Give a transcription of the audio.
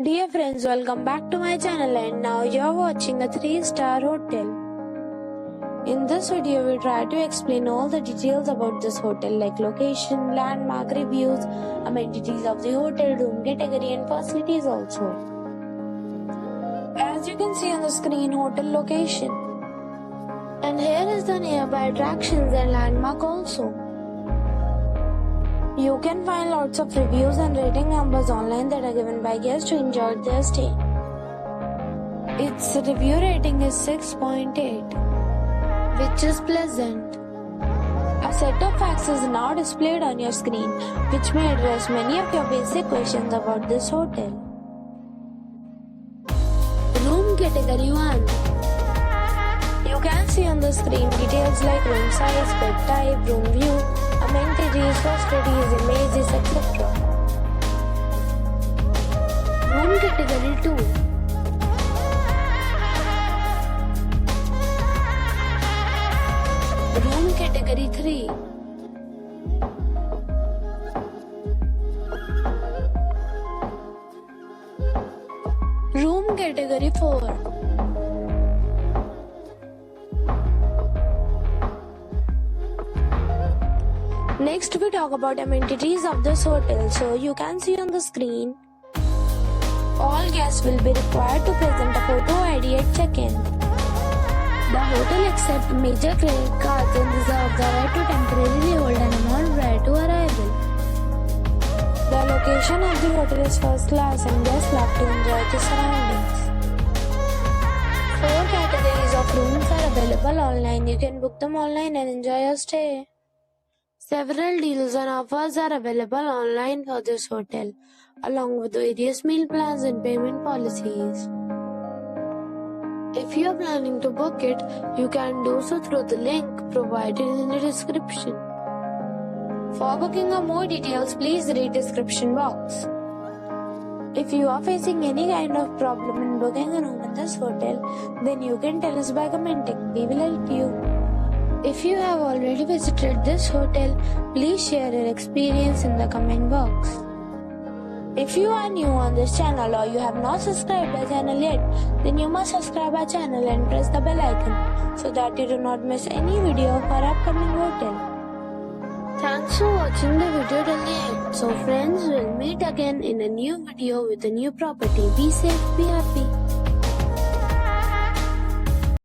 Dear friends, welcome back to my channel, and now you're watching a 3-star hotel. In this video, we try to explain all the details about this hotel like location, landmark, reviews, amenities of the hotel, room category and facilities also. As you can see on the screen, hotel location. And here is the nearby attractions and landmark also. You can find lots of reviews and rating numbers online that are given by guests who enjoyed their stay. Its review rating is 6.8, which is pleasant. A set of facts is now displayed on your screen, which may address many of your basic questions about this hotel. Room category 1. You can see on the screen details like room size, bed type, room view, amenities, facilities, images, etc. Room category 2. Room category 3. Room category 4. Next, we talk about amenities of this hotel. So you can see on the screen, all guests will be required to present a photo ID at check-in. The hotel accepts major credit cards and reserves the right to temporarily hold an amount prior to arrival. The location of the hotel is first class and guests love to enjoy the surroundings. 4 categories of rooms are available online. You can book them online and enjoy your stay. Several deals and offers are available online for this hotel, along with various meal plans and payment policies. If you are planning to book it, you can do so through the link provided in the description. For booking or more details, please read description box. If you are facing any kind of problem in booking a room in this hotel, then you can tell us by commenting. We will help you. If you have already visited this hotel, please share your experience in the comment box. If you are new on this channel or you have not subscribed our channel yet, then you must subscribe our channel and press the bell icon so that you do not miss any video of our upcoming hotel. Thanks for watching the video till the end. So friends, we'll meet again in a new video with a new property. Be safe, be happy.